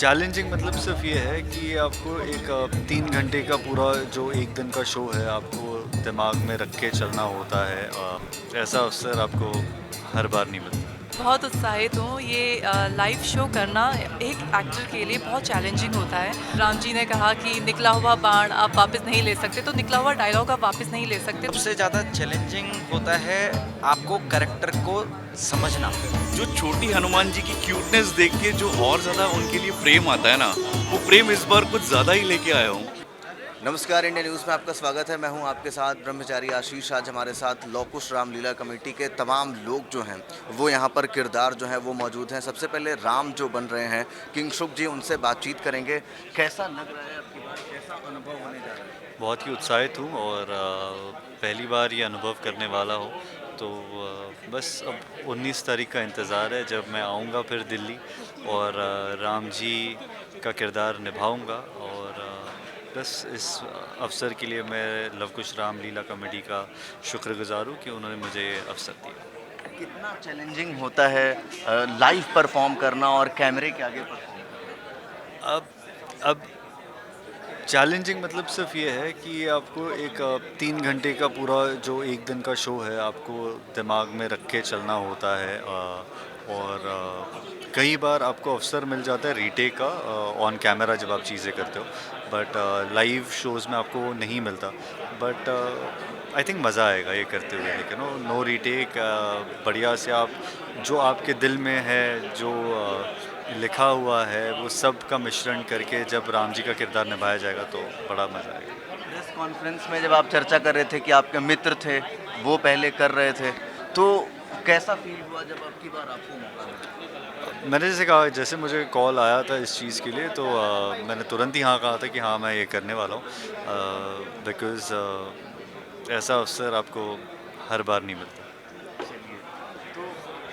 Challenging मतलब सिर्फ ये है कि आपको एक 3 घंटे का पूरा जो एक दिन का शो है आपको दिमाग में रख के चलना होता है। ऐसा अवसर आपको हर बार नहीं मिलता। बहुत उत्साहित हूँ। ये लाइव शो करना एक एक्टर के लिए बहुत चैलेंजिंग होता है। राम जी ने कहा कि निकला हुआ बाण आप वापस नहीं ले सकते, तो निकला हुआ डायलॉग आप वापस नहीं ले सकते। सबसे ज़्यादा चैलेंजिंग होता है आपको कैरेक्टर को समझना। जो छोटी हनुमान जी की क्यूटनेस देख के जो और ज़्यादा उनके लिए प्रेम आता है ना, वो प्रेम इस बार कुछ ज़्यादा ही लेके आया हूँ। नमस्कार, इंडिया न्यूज़ में आपका स्वागत है। मैं हूं आपके साथ ब्रह्मचारी आशीष। आज हमारे साथ लव कुश रामलीला कमेटी के तमाम लोग जो हैं वो यहां पर किरदार जो हैं वो मौजूद हैं। सबसे पहले राम जो बन रहे हैं किंगशुक जी, उनसे बातचीत करेंगे। कैसा लग रहा है आपकी बार, कैसा अनुभव होने जा रहा है? बहुत ही उत्साहित हूँ और पहली बार ये अनुभव करने वाला हूँ। तो बस अब 19 तारीख का इंतज़ार है जब मैं आऊँगा फिर दिल्ली और राम जी का किरदार निभाऊँगा। और बस इस अवसर के लिए मैं लव कुश रामलीला कमेटी का शुक्रगुज़ार हूँ कि उन्होंने मुझे अवसर दिया। कितना चैलेंजिंग होता है लाइव परफॉर्म करना और कैमरे के आगे परफॉर्म करना? अब चैलेंजिंग मतलब सिर्फ ये है कि आपको एक 3 घंटे का पूरा जो एक दिन का शो है आपको दिमाग में रख के चलना होता है। और कई बार आपको अवसर मिल जाता है रीटेक का ऑन कैमरा जब आप चीज़ें करते हो, बट लाइव शोज़ में आपको वो नहीं मिलता। बट आई थिंक मज़ा आएगा ये करते हुए, लेकिन नो रीटेक, बढ़िया से आप जो आपके दिल में है, जो लिखा हुआ है, वो सब का मिश्रण करके जब राम जी का किरदार निभाया जाएगा तो बड़ा मज़ा आएगा। प्रेस कॉन्फ्रेंस में जब आप चर्चा कर रहे थे कि आपके मित्र थे वो पहले कर रहे थे, तो कैसा फील हुआ जब आपकी बार आपको मौका मिला? मैंने जैसे कहा, जैसे मुझे कॉल आया था इस चीज़ के लिए तो मैंने तुरंत ही हाँ कहा था कि हाँ मैं ये करने वाला हूँ, बिकॉज़ ऐसा अवसर आपको हर बार नहीं मिलता। तो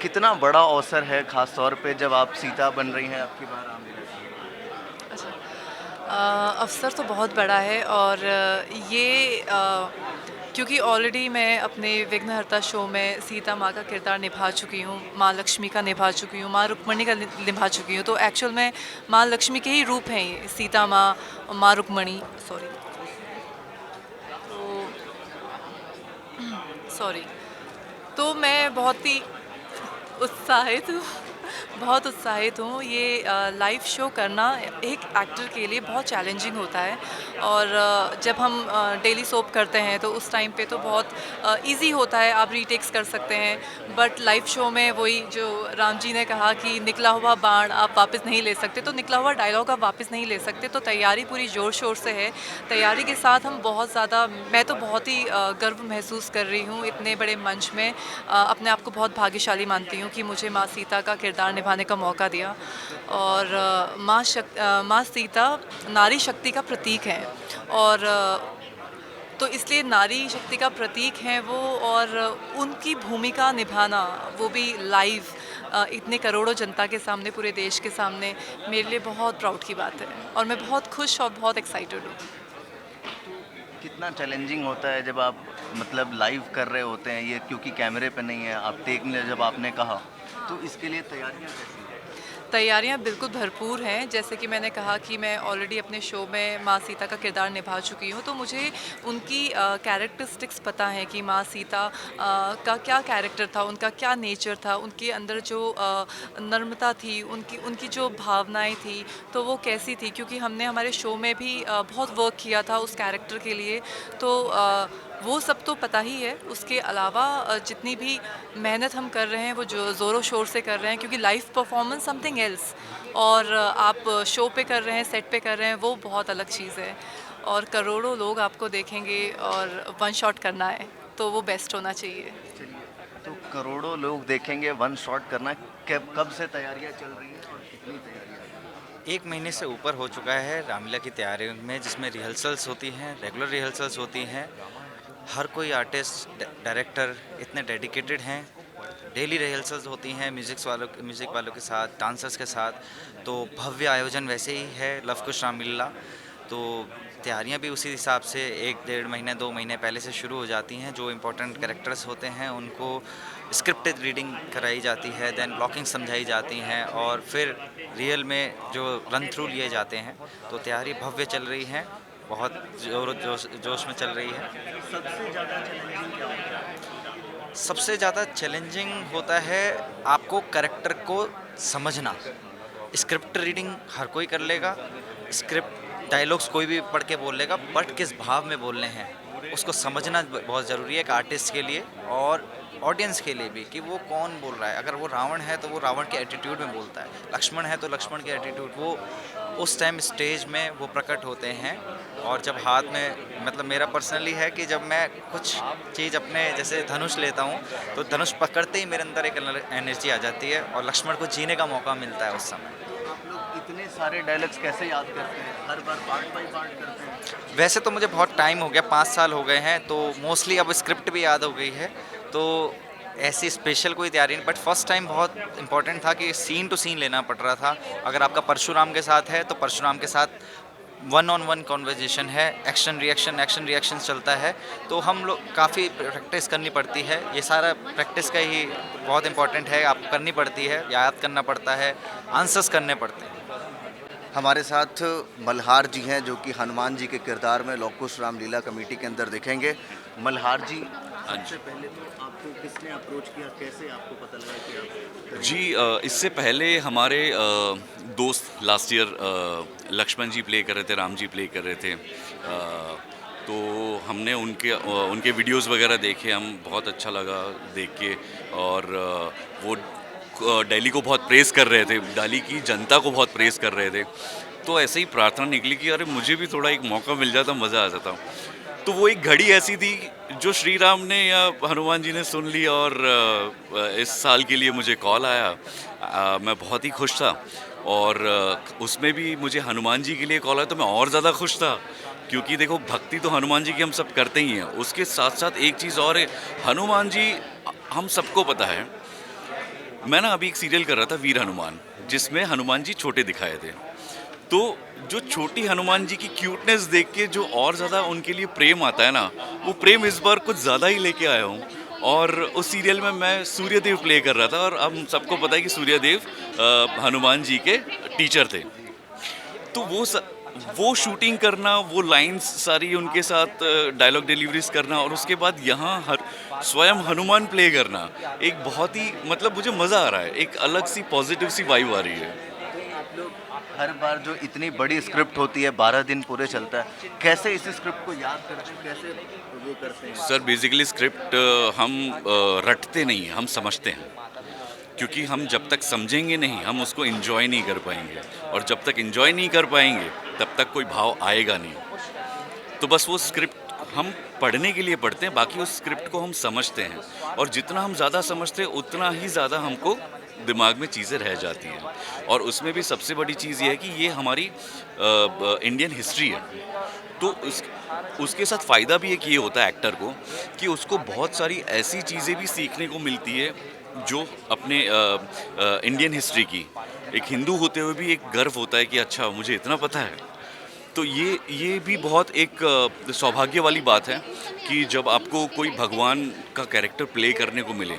कितना बड़ा अवसर है, खास तौर पे जब आप सीता बन रही हैं आपकी बार रामलीला की? अच्छा, अवसर तो बहुत बड़ा है और ये क्योंकि ऑलरेडी मैं अपने विघ्नहर्ता शो में सीता माँ का किरदार निभा चुकी हूँ, माँ लक्ष्मी का निभा चुकी हूँ, माँ रुक्मणी का निभा चुकी हूँ। तो एक्चुअल में माँ लक्ष्मी के ही रूप हैं ये, सीता माँ और माँ रुक्मणी। तो सॉरी। तो मैं बहुत ही उत्साहित हूँ। बहुत उत्साहित हूँ। ये लाइव शो करना एक एक्टर के लिए बहुत चैलेंजिंग होता है और जब हम डेली सोप करते हैं तो उस टाइम पे तो बहुत इजी होता है, आप रीटेक्स कर सकते हैं। बट लाइव शो में वही जो राम जी ने कहा कि निकला हुआ बाण आप वापस नहीं ले सकते, तो निकला हुआ डायलॉग आप वापस नहीं ले सकते। तो तैयारी पूरी ज़ोर शोर से है। तैयारी के साथ हम बहुत ज़्यादा, मैं तो बहुत ही गर्व महसूस कर रही हूँ इतने बड़े मंच में। अपने आप को बहुत भाग्यशाली मानती हूँ कि मुझे माँ सीता का किरदार निभाने का मौका दिया। और माँ सीता नारी शक्ति का प्रतीक है और तो इसलिए नारी शक्ति का प्रतीक हैं वो, और उनकी भूमिका निभाना वो भी लाइव इतने करोड़ों जनता के सामने, पूरे देश के सामने, मेरे लिए बहुत प्राउड की बात है और मैं बहुत खुश और बहुत एक्साइटेड हूँ। कितना चैलेंजिंग होता है जब आप मतलब लाइव कर रहे होते हैं ये, क्योंकि कैमरे पे नहीं है आप, टेक में जब आपने कहा, तो इसके लिए तैयारियां कैसी हैं? तैयारियां बिल्कुल भरपूर हैं। जैसे कि मैंने कहा कि मैं ऑलरेडी अपने शो में माँ सीता का किरदार निभा चुकी हूँ, तो मुझे उनकी कैरेक्टरिस्टिक्स पता है कि माँ सीता का क्या कैरेक्टर था, उनका क्या नेचर था, उनके अंदर जो नर्मता थी, उनकी उनकी जो भावनाएं थी, तो वो कैसी थी। क्योंकि हमने हमारे शो में भी बहुत वर्क किया था उस कैरेक्टर के लिए, तो वो सब तो पता ही है। उसके अलावा जितनी भी मेहनत हम कर रहे हैं वो जो ज़ोरों शोर से कर रहे हैं, क्योंकि लाइव परफॉर्मेंस समथिंग एल्स, और आप शो पे कर रहे हैं, सेट पे कर रहे हैं, वो बहुत अलग चीज़ है। और करोड़ों लोग आपको देखेंगे और वन शॉट करना है तो वो बेस्ट होना चाहिए। चलिए, तो करोड़ों लोग देखेंगे, वन शॉट करना, कब कब से तैयारियां चल रही हैं और कितनी तैयारियां? 1 महीने से ऊपर हो चुका है रामलीला की तैयारियों में, जिसमें रिहर्सल्स होती हैं, रेगुलर रिहर्सल्स होती हैं। हर कोई आर्टिस्ट, डायरेक्टर इतने डेडिकेटेड हैं। डेली रिहर्सल्स होती हैं म्यूज़िक वालों के साथ, डांसर्स के साथ। तो भव्य आयोजन वैसे ही है लव कुश रामलीला। तो तैयारियां भी उसी हिसाब से 1 डेढ़ महीने 2 महीने पहले से शुरू हो जाती हैं। जो इम्पोर्टेंट कैरेक्टर्स होते हैं उनको स्क्रिप्टेड रीडिंग कराई जाती है, देन ब्लॉकिंग समझाई जाती हैं और फिर रियल में जो रन थ्रू लिए जाते हैं। तो तैयारी भव्य चल रही है, बहुत जोश में चल रही है। सबसे ज़्यादा चैलेंजिंग होता है आपको कैरेक्टर को समझना। स्क्रिप्ट रीडिंग हर कोई कर लेगा, स्क्रिप्ट डायलॉग्स कोई भी पढ़ के बोल लेगा, बट किस भाव में बोलने हैं उसको समझना बहुत ज़रूरी है एक आर्टिस्ट के लिए और ऑडियंस के लिए भी, कि वो कौन बोल रहा है। अगर वो रावण है तो वो रावण के एटीट्यूड में बोलता है, लक्ष्मण है तो लक्ष्मण के एटीट्यूड, वो उस टाइम स्टेज में वो प्रकट होते हैं। और जब हाथ में, मतलब मेरा पर्सनली है कि जब मैं कुछ चीज़ अपने जैसे धनुष लेता हूँ तो धनुष पकड़ते ही मेरे अंदर एक एनर्जी आ जाती है और लक्ष्मण को जीने का मौका मिलता है उस समय। आप लोग इतने सारे डायलॉग्स कैसे याद करते हैं? हर बार पार्ट बाय पार्ट करते हैं? वैसे तो मुझे बहुत टाइम हो गया, 5 साल हो गए हैं, तो मोस्टली अब स्क्रिप्ट भी याद हो गई है, तो ऐसी स्पेशल कोई तैयारी नहीं। बट फर्स्ट टाइम बहुत इंपॉर्टेंट था कि सीन टू सीन लेना पड़ रहा था। अगर आपका परशुराम के साथ है तो परशुराम के साथ 1-on-1 कॉन्वर्जेशन है, एक्शन रिएक्शन चलता है, तो हम लोग काफ़ी प्रैक्टिस करनी पड़ती है। ये सारा प्रैक्टिस का ही बहुत इंपॉर्टेंट है, आपको करनी पड़ती है, याद करना पड़ता है, आंसर्स करने पड़ते हैं। हमारे साथ मल्हार जी हैं जो कि हनुमान जी के किरदार में लौह कुश रामलीला कमेटी के अंदर दिखेंगे। मल्हार जी, सबसे पहले तो आपको किसने अप्रोच किया, कैसे आपको पता लगा कि आप जी इससे पहले हमारे दोस्त लास्ट ईयर लक्ष्मण जी प्ले कर रहे थे, राम जी प्ले कर रहे थे, तो हमने उनके वीडियोस वगैरह देखे, हम बहुत अच्छा लगा देख के। और वो दिल्ली को बहुत प्रेज़ कर रहे थे, दिल्ली की जनता को बहुत प्रेज़ कर रहे थे। तो ऐसे ही प्रार्थना निकली कि अरे मुझे भी थोड़ा एक मौका मिल जाता, मज़ा आ जाता। तो वो एक घड़ी ऐसी थी जो श्री राम ने या हनुमान जी ने सुन ली और इस साल के लिए मुझे कॉल आया। मैं बहुत ही खुश था और उसमें भी मुझे हनुमान जी के लिए कॉल आया तो मैं और ज़्यादा खुश था, क्योंकि देखो भक्ति तो हनुमान जी की हम सब करते ही हैं, उसके साथ साथ एक चीज़ और है, हनुमान जी हम सबको पता है। मैं ना अभी एक सीरियल कर रहा था वीर हनुमान, जिसमें हनुमान जी छोटे दिखाए थे, तो जो छोटी हनुमान जी की क्यूटनेस देख के जो और ज़्यादा उनके लिए प्रेम आता है ना, वो प्रेम इस बार कुछ ज़्यादा ही लेके आया हूँ। और उस सीरियल में मैं सूर्यदेव प्ले कर रहा था और अब सबको पता है कि सूर्यदेव हनुमान जी के टीचर थे। तो वो शूटिंग करना, वो लाइंस सारी उनके साथ डायलॉग डिलीवरीज करना और उसके बाद यहाँ स्वयं हनुमान प्ले करना, एक बहुत ही, मतलब मुझे मज़ा आ रहा है, एक अलग सी पॉजिटिव सी वाइब आ रही है। आप लोग हर बार जो इतनी बड़ी स्क्रिप्ट होती है, 12 दिन पूरे चलता है, कैसे इस स्क्रिप्ट को याद करते हैं, कैसे वो करते हैं? सर बेसिकली स्क्रिप्ट हम रटते नहीं, हम समझते हैं, क्योंकि हम जब तक समझेंगे नहीं हम उसको एंजॉय नहीं कर पाएंगे, और जब तक एंजॉय नहीं कर पाएंगे तब तक कोई भाव आएगा नहीं। तो बस वो स्क्रिप्ट हम पढ़ने के लिए पढ़ते हैं, बाकी उस स्क्रिप्ट को हम समझते हैं, और जितना हम ज़्यादा समझते हैं उतना ही ज़्यादा हमको दिमाग में चीज़ें रह जाती हैं। और उसमें भी सबसे बड़ी चीज़ ये है कि ये हमारी इंडियन हिस्ट्री है, तो उसके साथ फ़ायदा भी एक ये होता है एक्टर को कि उसको बहुत सारी ऐसी चीज़ें भी सीखने को मिलती है जो अपने इंडियन हिस्ट्री की, एक हिंदू होते हुए भी एक गर्व होता है कि अच्छा मुझे इतना पता है। तो ये भी बहुत एक सौभाग्य वाली बात है कि जब आपको कोई भगवान का कैरेक्टर प्ले करने को मिले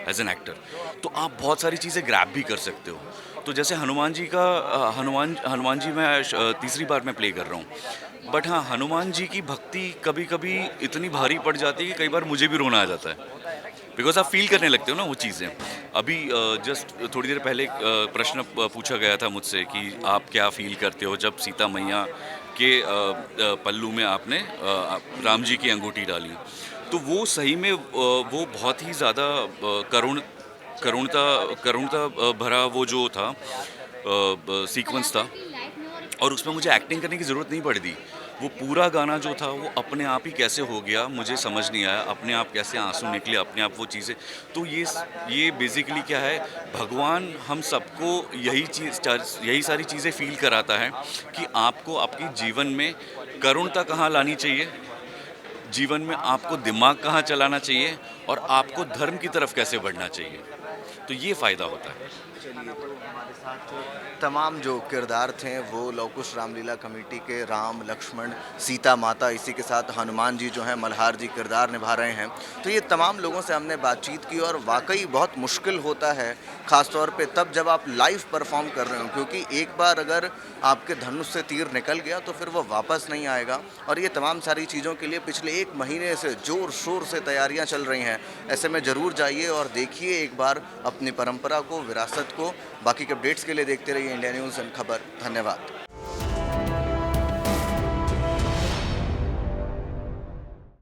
एज एन एक्टर, तो आप बहुत सारी चीज़ें ग्रैब भी कर सकते हो। तो जैसे हनुमान जी का हनुमान जी मैं तीसरी बार मैं प्ले कर रहा हूँ, बट हाँ हनुमान जी की भक्ति कभी कभी इतनी भारी पड़ जाती है कि कई बार मुझे भी रोना आ जाता है, बिकॉज आप फील करने लगते हो ना वो चीज़ें। अभी जस्ट थोड़ी देर पहले प्रश्न पूछा गया था मुझसे कि आप क्या फील करते हो जब सीता मैया के पल्लू में आपने राम जी की अंगूठी डाली। तो वो सही में वो बहुत ही ज़्यादा करुणता भरा वो जो था सीक्वेंस था, और उसमें मुझे एक्टिंग करने की ज़रूरत नहीं पड़ी थी। वो पूरा गाना जो था वो अपने आप ही कैसे हो गया मुझे समझ नहीं आया, अपने आप कैसे आंसू निकले, अपने आप वो चीज़ें। तो ये बेसिकली क्या है, भगवान हम सबको यही सारी चीज़ें फील कराता है कि आपको आपके जीवन में करुणता कहाँ लानी चाहिए, जीवन में आपको दिमाग कहाँ चलाना चाहिए, और आपको धर्म की तरफ कैसे बढ़ना चाहिए। तो ये फ़ायदा होता है। चलिए, तो हमारे साथ तमाम जो किरदार थे वो लव कुश रामलीला कमेटी के राम, लक्ष्मण, सीता माता, इसी के साथ हनुमान जी जो हैं मल्हार जी किरदार निभा रहे हैं। तो ये तमाम लोगों से हमने बातचीत की और वाकई बहुत मुश्किल होता है, ख़ास तौर पे तब जब आप लाइव परफॉर्म कर रहे हो, क्योंकि एक बार अगर आपके धनुष से तीर निकल गया तो फिर वो वापस नहीं आएगा। और ये तमाम सारी चीज़ों के लिए पिछले 1 महीने से ज़ोर शोर से तैयारियां चल रही हैं। ऐसे में ज़रूर जाइए और देखिए एक बार अपनी परंपरा को, विरासत को। बाकी के अपडेट्स के लिए देखते रहिए इंडिया न्यूज़ एंड खबर। धन्यवाद।